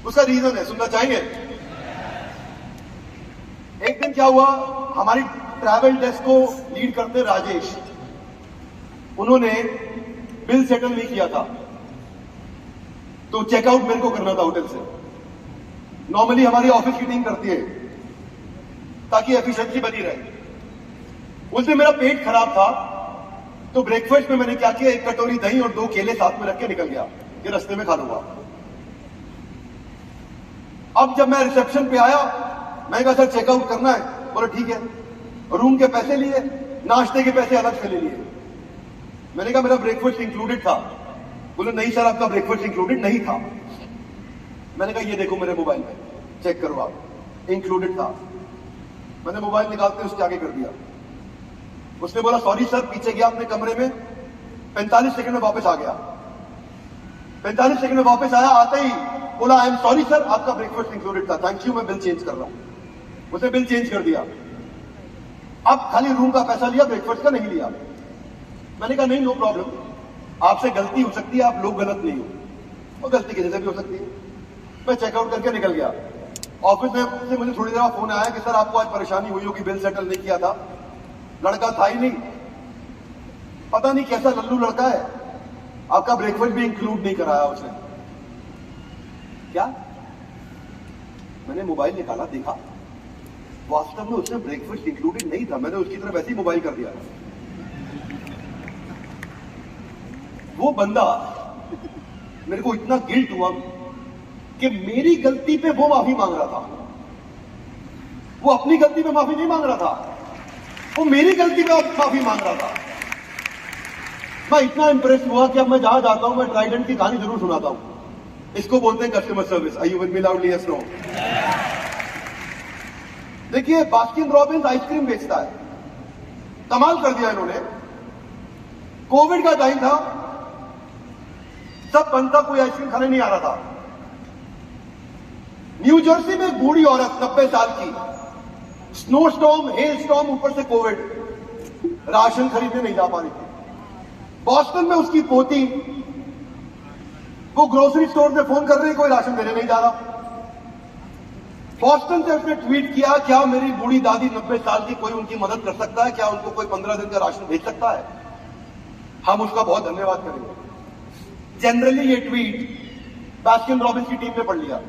उसका रीजन है, सुनना चाहिए। एक दिन क्या हुआ, हमारी ट्रैवल डेस्क को लीड करते राजेश, उन्होंने बिल सेटल नहीं किया था, तो चेकआउट मेरे को करना था होटल से। नॉर्मली हमारी ऑफिस की टीम करती है ताकि एफिशिएंसी बनी रहे। उस दिन मेरा पेट खराब था, तो ब्रेकफास्ट में मैंने क्या किया, एक कटोरी दही और 2 केले साथ में रख के निकल गया, ये रास्ते में खा लूंगा। अब जब मैं रिसेप्शन पे आया, मैं कहा सर चेकआउट करना है, बोला ठीक है। रूम के पैसे लिए, नाश्ते के पैसे अलग से ले लिए। मैंने कहा मेरा ब्रेकफास्ट इंक्लूडेड था, बोले नहीं सर आपका ब्रेकफास्ट इंक्लूडेड नहीं था। मैंने कहा ये देखो मेरे मोबाइल में, चेक करो आप, इंक्लूडेड था। मैंने मोबाइल निकालते उसके आगे कर दिया। उसने बोला सॉरी सर, पीछे गया अपने कमरे में, 45 सेकंड में वापस आ गया। 45 सेकंड में वापस आया, आते ही बोला आई एम सॉरी सर आपका ब्रेकफास्ट इंक्लूडेड था, थैंक यू, मैं बिल चेंज कर रहा हूं। उसने बिल चेंज कर दिया। अब खाली रूम का पैसा लिया, ब्रेकफास्ट का नहीं लिया। मैंने कहा नहीं नो प्रॉब्लम, आपसे गलती हो सकती है, आप लोग गलत नहीं हो, और गलती किसी से भी हो सकती है। मैं चेकआउट करके निकल गया। ऑफिस में से मुझे थोड़ी देर बाद फोन आया कि सर आपको आज परेशानी हुई होगी, बिल सेटल नहीं किया था। लड़का था ही नहीं, पता नहीं कैसा लल्लू लड़का है, आपका ब्रेकफास्ट भी इंक्लूड नहीं कराया उसने। क्या? मैंने मोबाइल निकाला, देखा वास्तव में उसने ब्रेकफास्ट इंक्लूडेड नहीं था। मैंने उसकी तरफ ऐसे ही मोबाइल कर दिया। वो बंदा, मेरे को इतना गिल्ट हुआ कि मेरी गलती पे वो माफी मांग रहा था। वो अपनी गलती पे माफी नहीं मांग रहा था, वो मेरी गलती पे माफी मांग रहा था। मैं इतना इंप्रेस हुआ कि अब मैं जहां जाता हूं मैं ट्राइडेंट की कहानी जरूर सुनाता हूं। इसको बोलते हैं customer service. Are you with me loudly? Yes no? देखिए बास्किन रॉबिन्स आइसक्रीम बेचता है, कमाल कर दिया इन्होंने। कोविड का टाइम था, सब बंद था, कोई आइसक्रीम खाने नहीं आ रहा था। न्यू जर्सी में एक बूढ़ी औरत 90 साल की, स्नो स्टॉर्म, हेल स्टॉर्म, ऊपर से कोविड, राशन खरीदने नहीं जा पा रही थी। बॉस्टन में उसकी पोती, वो ग्रोसरी स्टोर से फोन कर रही, कोई राशन देने नहीं जा रहा। बॉस्टन से उसने ट्वीट किया, क्या मेरी बूढ़ी दादी 90 साल की, कोई उनकी मदद कर सकता है क्या? उनको कोई 15 दिन का राशन भेज सकता है? हम उसका बहुत धन्यवाद करेंगे। जनरली ये ट्वीट बास्किन रॉबिन्स की टीम ने पढ़ लिया,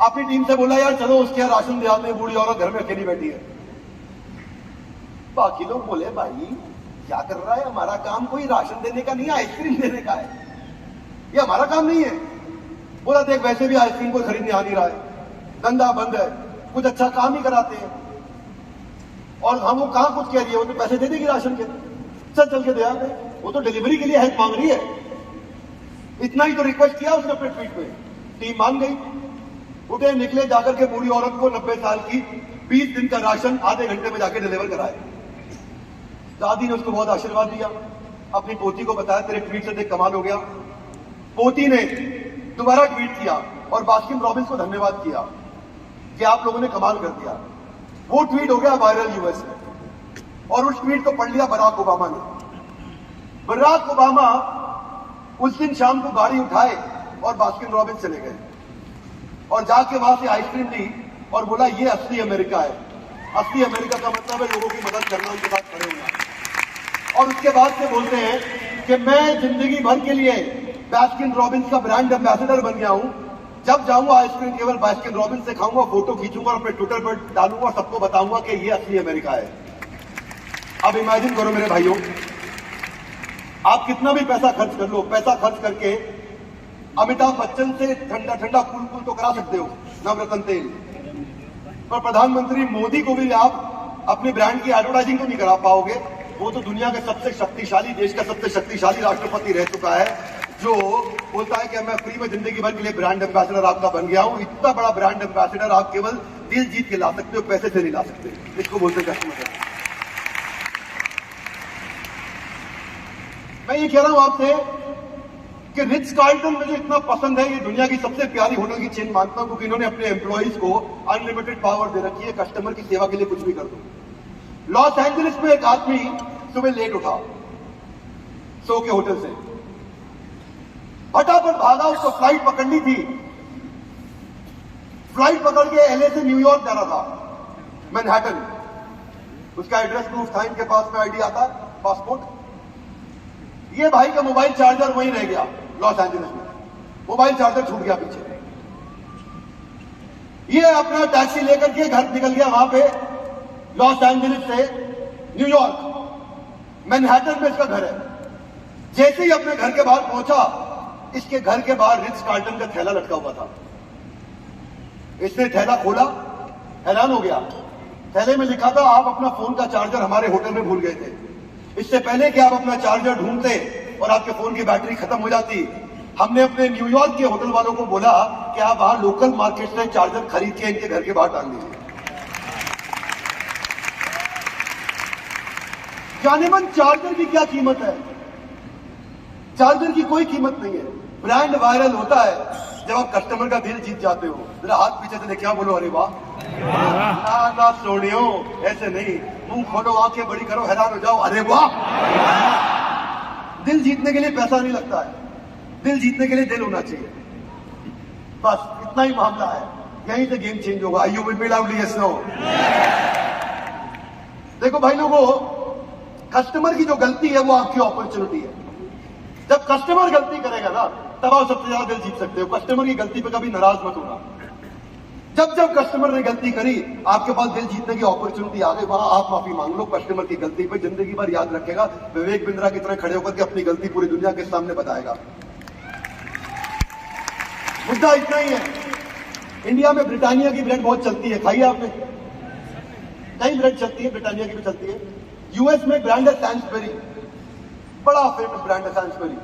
अपनी टीम से बोला यार चलो उसके यहाँ राशन दे आते हैं, बूढ़ी औरत घर में अकेली बैठी है। बाकी लोग बोले भाई क्या कर रहा है, हमारा काम कोई राशन देने का नहीं है, आइसक्रीम देने का है, ये हमारा काम नहीं है। बोला देख वैसे भी आइसक्रीम कोई खरीदने आ नहीं रहा है, धंधा बंद है, कुछ अच्छा काम ही कराते हैं, और हम वो कहां कुछ कह रही है, वो तो पैसे दे देगी राशन के, चल के दे आते, वो तो डिलीवरी के लिए हेल्प मांग रही है। इतना ही तो रिक्वेस्ट किया उसने अपने ट्वीट में, टीम मान गई। उठे निकले, जाकर के बूढ़ी औरत को 90 साल की 20 दिन का राशन आधे घंटे में जाके डिलीवर कराए। दादी ने उसको बहुत आशीर्वाद दिया, अपनी पोती को बताया तेरे ट्वीट से देख कमाल हो गया। पोती ने दोबारा ट्वीट किया और बास्किन रॉबिन्स को धन्यवाद किया कि आप लोगों ने कमाल कर दिया। वो ट्वीट हो गया वायरल यूएस में, और उस ट्वीट को पढ़ लिया बराक ओबामा ने। बराक ओबामा उस दिन शाम को गाड़ी उठाए और बास्किन रॉबिन्स चले गए, और जाके वहां से आइसक्रीम ली और बोला ये असली अमेरिका है। असली अमेरिका का मतलब है लोगों की मदद करना, उनके साथ खड़े होना। और उसके बाद से बोलते हैं कि मैं जिंदगी भर के लिए बास्किन रॉबिन्स का ब्रांड एम्बेसडर बन गया हूं। जब जाऊंगा आइसक्रीम केवल बास्किन रॉबिन्स से खाऊंगा, फोटो खींचूंगा और अपने ट्विटर पर डालूंगा, सबको बताऊंगा कि ये असली अमेरिका है। अब इमेजिन करो मेरे भाइयों, आप कितना भी पैसा खर्च कर लो, पैसा खर्च करके अमिताभ बच्चन से ठंडा ठंडा कूल तो करा सकते हो, नवरत्न तेल, पर प्रधानमंत्री मोदी को भी आप अपने ब्रांड की एडवर्टाइजिंग तो नहीं करा पाओगे। वो तो दुनिया के सबसे शक्तिशाली, देश का सबसे शक्तिशाली राष्ट्रपति रह चुका है, जो बोलता है कि मैं फ्री में जिंदगी भर के लिए ब्रांड एम्बेसडर आपका बन गया हूं। इतना बड़ा ब्रांड एम्बेसडर आप केवल दिल जीत के ला सकते हो, पैसे से नहीं ला सकते। इसको बोलते हैं कस्टमर सर्विस। मैं ये कह रहा हूं आपसे कि रिच कार्ल्टन मुझे इतना पसंद है, ये दुनिया की सबसे प्यारी होटल की चेन मानता हूं, क्योंकि इन्होंने अपने एम्प्लॉइज को अनलिमिटेड पावर दे रखी है, कस्टमर की सेवा के लिए कुछ भी कर दो। लॉस एंजलिस में एक आदमी सुबह लेट उठा सो के होटल से, फटाफट भागा, उसको फ्लाइट पकड़नी थी, फ्लाइट पकड़ के एलए से न्यूयॉर्क जा रहा था, मैनहट्टन। उसका एड्रेस प्रूफ था, इनके पास में आईडी आता, पासपोर्ट। ये भाई का मोबाइल चार्जर वहीं रह गया लॉस एंजलिस में, मोबाइल चार्जर छूट गया पीछे। ये अपना टैक्सी लेकर के घर निकल गया वहां पे, लॉस एंजलिस से न्यूयॉर्क, मैनहट्टन में इसका घर है। जैसे ही अपने घर के बाहर पहुंचा, इसके घर के बाहर रिट्ज कार्ल्टन का थैला लटका हुआ था। इसने थैला खोला, हैरान हो गया। थैले में लिखा था, आप अपना फोन का चार्जर हमारे होटल में भूल गए थे। इससे पहले कि आप अपना चार्जर ढूंढते और आपके फोन की बैटरी खत्म हो जाती, हमने अपने न्यूयॉर्क के होटल वालों को बोला कि आप वहां लोकल मार्केट से चार्जर खरीद के इनके घर के बाहर डाल दीजिए। जानेमन चार्जर की क्या कीमत है? चार्जर की कोई कीमत नहीं है। ब्रांड वायरल होता है जब आप कस्टमर का दिल जीत जाते हो। जरा हाथ पीछे से क्या बोलो, अरे वाह। ना सोनियो, ऐसे नहीं, मुंह खोलो, आंखें बड़ी करो, हैरान हो जाओ, अरे वाह। दिल जीतने के लिए पैसा नहीं लगता है, दिल जीतने के लिए दिल होना चाहिए। बस इतना ही मामला है, यहीं से गेम चेंज होगा। You will be loudly yes no. देखो भाई लोगों, कस्टमर की जो गलती है वो आपकी अपॉर्चुनिटी है। जब कस्टमर गलती करेगा ना, तब आप सबसे ज्यादा दिल जीत सकते हो। कस्टमर की गलती पे कभी नाराज मत होना। जब जब कस्टमर ने गलती करी, आपके पास दिल जीतने की अपॉर्चुनिटी आ गई, वहां आप माफी मांग लो कस्टमर की गलती पे। जिंदगी भर याद रखेगा, विवेक बिंद्रा की तरह खड़े होकर के अपनी गलती पूरी दुनिया के सामने बताएगा। मुद्दा इतना ही है। इंडिया में ब्रिटानिया की ब्रेड बहुत चलती है, खाई आपने? कई ब्रेड चलती है, ब्रिटानिया की भी चलती है। यूएस में ब्रांड है सैन्सबरी, बड़ा फेमस ब्रांड है सैन्सबरी।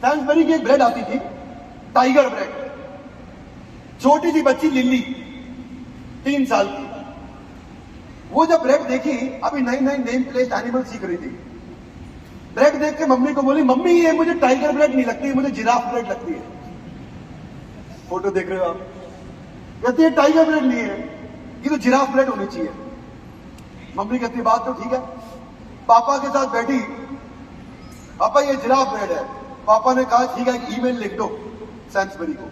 सैन्सबरी की एक ब्रेड आती थी, टाइगर ब्रेड। छोटी सी बच्ची लिल्ली, 3 साल की, वो जब ब्रेड देखी, अभी नई नई नेम प्लेट एनिमल सीख रही थी, ब्रेड देख के मम्मी को बोली, मम्मी ये मुझे टाइगर ब्रेड नहीं लगती, मुझे जिराफ ब्रेड लगती है। फोटो देख रहे हो आप? कहती है टाइगर ब्रेड नहीं है, ये तो जिराफ ब्रेड होनी चाहिए। मम्मी कहती बात तो ठीक है। पापा के साथ बैठी, पापा ये जिराफ ब्रेड है। पापा ने कहा ठीक है, एक ईमेल लिख दो सैन्सबरी को।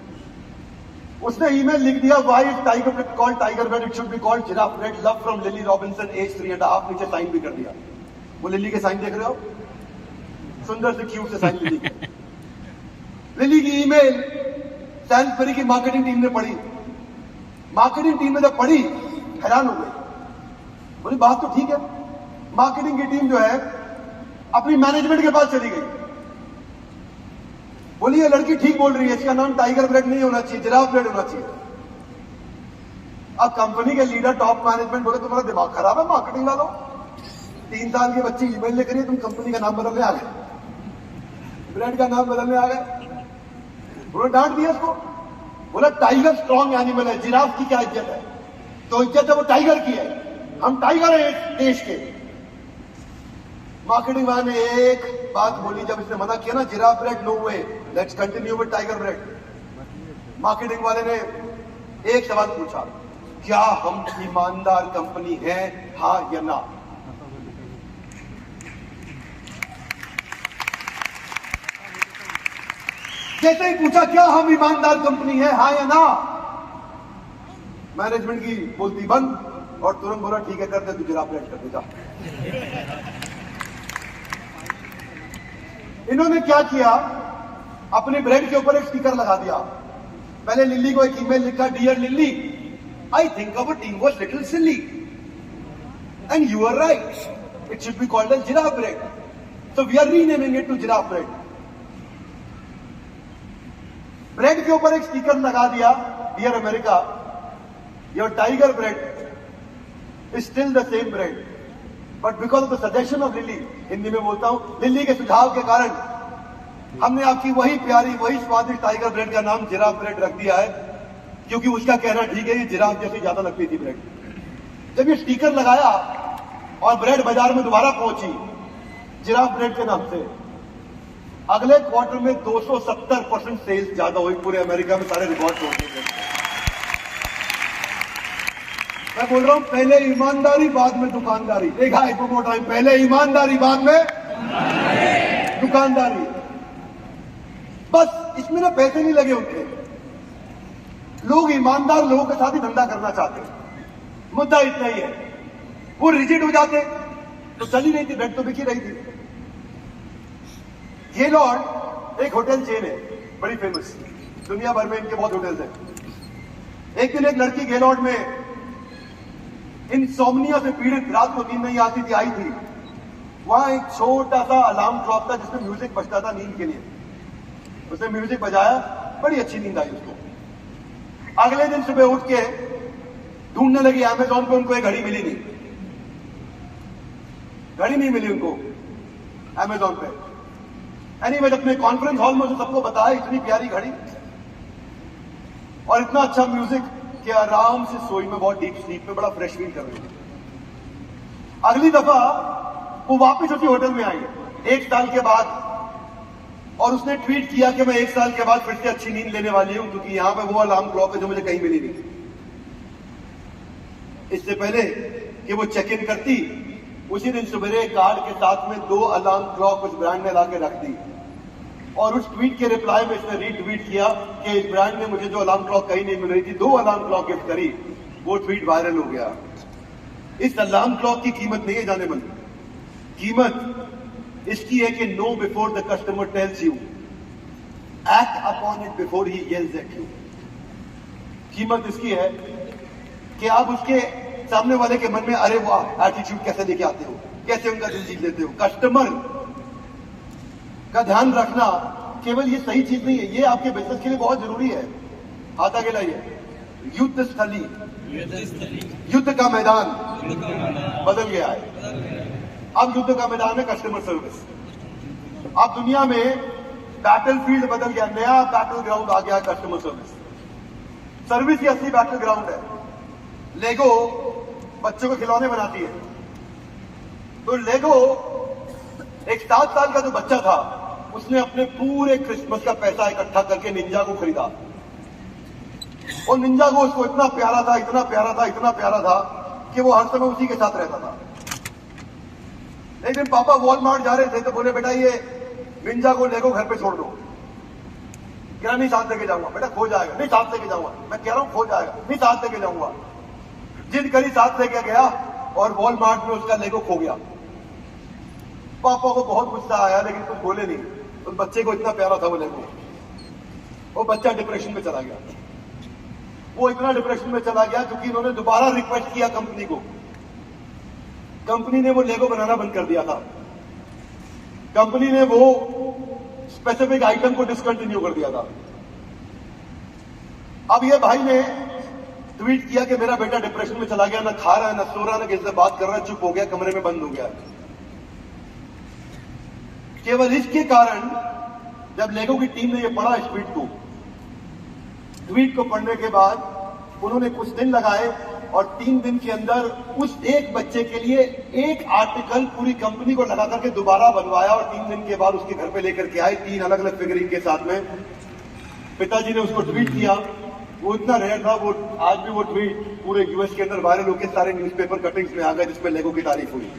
उसने ईमेल लिख दिया, why is tiger bread called tiger bread, it should be called giraffe bread, love from Lily Robinson, age 3.5। नीचे साइन भी कर दिया। वो लिली के साइन देख रहे हो, सुंदर से क्यूट से साइन लिली के। लिली की ईमेल सैन्सबरी की मार्केटिंग टीम ने पढ़ी। मार्केटिंग टीम ने जब पढ़ी, हैरान हो गई, बोली बात तो ठीक है। मार्केटिंग की टीम जो है अपनी मैनेजमेंट के पास चली गई, बोली ये लड़की ठीक बोल रही है, इसका नाम टाइगर ब्रेड नहीं होना चाहिए, जिराफ ब्रेड होना चाहिए। अब कंपनी के लीडर, टॉप मैनेजमेंट बोले तुम्हारा दिमाग खराब है मार्केटिंग वालों, 3 साल की बच्ची ईमेल लेकर तुम कंपनी का नाम बदलने आ गए, ब्रेड का नाम बदलने आ गए। उन्होंने डांट दिया उसको, बोला टाइगर स्ट्रॉन्ग एनिमल है, जिराफ की क्या इज्जत है? तो इज्जत है वो टाइगर की है, हम टाइगर है इस देश के। मार्केटिंग वाले ने एक बात बोली, जब इसने मना किया ना giraffe bread, no way, let's continue with tiger bread. Marketing वाले ने एक सवाल पूछा, क्या हम ईमानदार कंपनी है, हाँ या ना? जैसे ही पूछा क्या हम ईमानदार कंपनी है, हाँ या ना, मैनेजमेंट की बोलती बंद और तुरंत बोला ठीक है कर दे, तू जिराफ ब्रेड कर देगा। इन्होंने क्या किया, अपने ब्रेड के ऊपर एक स्टिकर लगा दिया। पहले लिल्ली को एक ईमेल लिखा, dear Lilly, I think our team was little silly and you are right, it should be called as giraffe bread, so we are renaming it to giraffe bread. Bread के ऊपर एक sticker लगा दिया, dear America, your tiger bread is still the same bread, but because of the suggestion of Lily, Hindi में बोलता हूं, lily के सुझाव के कारण हमने आपकी वही प्यारी, वही स्वादिष्ट टाइगर ब्रेड का नाम जिराफ ब्रेड रख दिया है, क्योंकि उसका कहना ठीक है ये जिराफ जैसी ज्यादा लगती थी ब्रेड। जब ये स्टिकर लगाया और ब्रेड बाजार में दोबारा पहुंची जिराफ ब्रेड के नाम से, अगले क्वार्टर में 270% सेल्स ज्यादा हुई, पूरे अमेरिका में सारे रिकॉर्ड तोड़ दिए। मैं बोल रहा हूं पहले ईमानदारी बाद में दुकानदारी। देखा है टाइम, पहले ईमानदारी बाद में दुकानदारी। बस इसमें ना पैसे नहीं लगे उनके, लोग ईमानदार लोगों के साथ ही धंधा करना चाहते हैं, मुद्दा इतना ही है। वो रिजिड हो जाते तो चल ही नहीं थी, रेंट तो बिक ही रही थी। गेलॉर्ड एक होटल चेन है, बड़ी फेमस, दुनिया भर में इनके बहुत होटल्स हैं। एक दिन एक लड़की गेलॉर्ड में इंसोम्निया से पीड़ित, रात को नींद नहीं आती थी, आई थी। वहां एक छोटा सा अलार्म क्लॉक था जिसमें म्यूजिक बजता था नींद के लिए। उसने म्यूजिक बजाया, बड़ी अच्छी नींद आई उसको। अगले दिन सुबह उठ के ढूंढने लगी अमेज़न पे, उनको एक घड़ी मिली नहीं, घड़ी नहीं मिली उनको अमेज़न पे। एनीवेज अपने कॉन्फ्रेंस हॉल में उसे सबको बताया इतनी प्यारी घड़ी और इतना अच्छा म्यूजिक कि आराम से सोई में, बहुत डीप स्लीप में, बड़ा फ्रेश फील कर रही थी। अगली दफा वो वापस उसी होटल में आई 1 साल के बाद, और उसने ट्वीट किया कि मैं 1 साल के बाद फिर से अच्छी नींद लेने वाली हूं, क्योंकि यहां पे वो अलार्म क्लॉक है जो मुझे कहीं मिली नहीं। इससे पहले कि वो चेक इन करती, उसी दिन सवेरे कार्ड के साथ में 2 अलार्म क्लॉक उस ब्रांड ने लाके रख दी, और उस ट्वीट के रिप्लाई में इसने रीट्वीट किया कि इस ब्रांड ने मुझे जो अलार्म क्लॉक कहीं नहीं मिल रही थी, 2 अलार्म क्लॉक गिफ्ट करी। वो ट्वीट वायरल हो गया। इस अलार्म क्लॉक की कीमत नहीं है जाने मन, कीमत इसकी है कि no before the customer tells you, act upon it before he yells at you. कीमत इसकी है कि आप उसके सामने वाले के मन में अरे वाह एटीट्यूड कैसे लेके आते हो, कैसे उनका दिल जीत लेते हो। कस्टमर का ध्यान रखना केवल ये सही चीज नहीं है, ये आपके बिजनेस के लिए बहुत जरूरी है। हाथ आगे लाइए। युद्ध स्थली, युद्ध का मैदान बदल गया है। अब युद्ध का मैदान है कस्टमर सर्विस। अब दुनिया में बैटलफील्ड बदल गया, नया बैटल ग्राउंड आ गया है कस्टमर सर्विस। सर्विस ही असली बैटल ग्राउंड है। लेगो बच्चों को खिलौने बनाती है, तो लेगो एक 7 साल का जो बच्चा था उसने अपने पूरे क्रिसमस का पैसा इकट्ठा करके निंजा को खरीदा, और निंजा को उसको इतना प्यारा था, इतना प्यारा था, इतना प्यारा था कि वो हर समय उसी के साथ रहता था। एक दिन पापा वॉलमार्ट जा रहे थे तो बोले बेटा ये निंजा को लेगो घर पे छोड़ दो। कह रहा नहीं साथ लेके जाऊंगा। बेटा खो जाएगा। नहीं साथ लेके जाऊंगा। मैं कह रहा हूं खो जाएगा। नहीं साथ लेके जाऊंगा। जिद करी, साथ लेके गया और वॉलमार्ट में उसका लेगो खो गया। पापा को बहुत गुस्सा आया लेकिन कुछ बोले नहीं। उस बच्चे को इतना प्यारा था वो लेगो। वो बच्चा डिप्रेशन में चला गया। वो इतना डिप्रेशन में चला गया क्योंकि इन्होंने दोबारा रिक्वेस्ट किया कंपनी को। कंपनी ने वो लेगो बनाना बंद कर दिया था। कंपनी ने वो स्पेसिफिक आइटम को डिसकंटिन्यू कर दिया था। अब ये भाई ने ट्वीट किया कि मेरा बेटा डिप्रेशन में चला गया, ना खा रहा है, ना सो रहा है, ना किसी से बात कर रहा है, चुप हो गया, कमरे में बंद हो गया। केवल इसके कारण जब लेगो की टीम ने ये पढ़ा इस ट्वीट को पढ़ने के बाद उन्होंने कुछ दिन लगाए और 3 दिन के अंदर उस एक बच्चे के लिए एक आर्टिकल पूरी कंपनी को लगा करके दोबारा बनवाया, और 3 दिन के बाद उसके घर पे लेकर के आए 3 अलग अलग फिगरिंग के साथ में। पिताजी ने उसको ट्वीट किया। वो इतना रेयर था, वो आज भी वो ट्वीट पूरे यूएस के अंदर वायरल होकर सारे न्यूज़पेपर कटिंग्स में आ गए जिसमें लेगो की तारीफ हुई।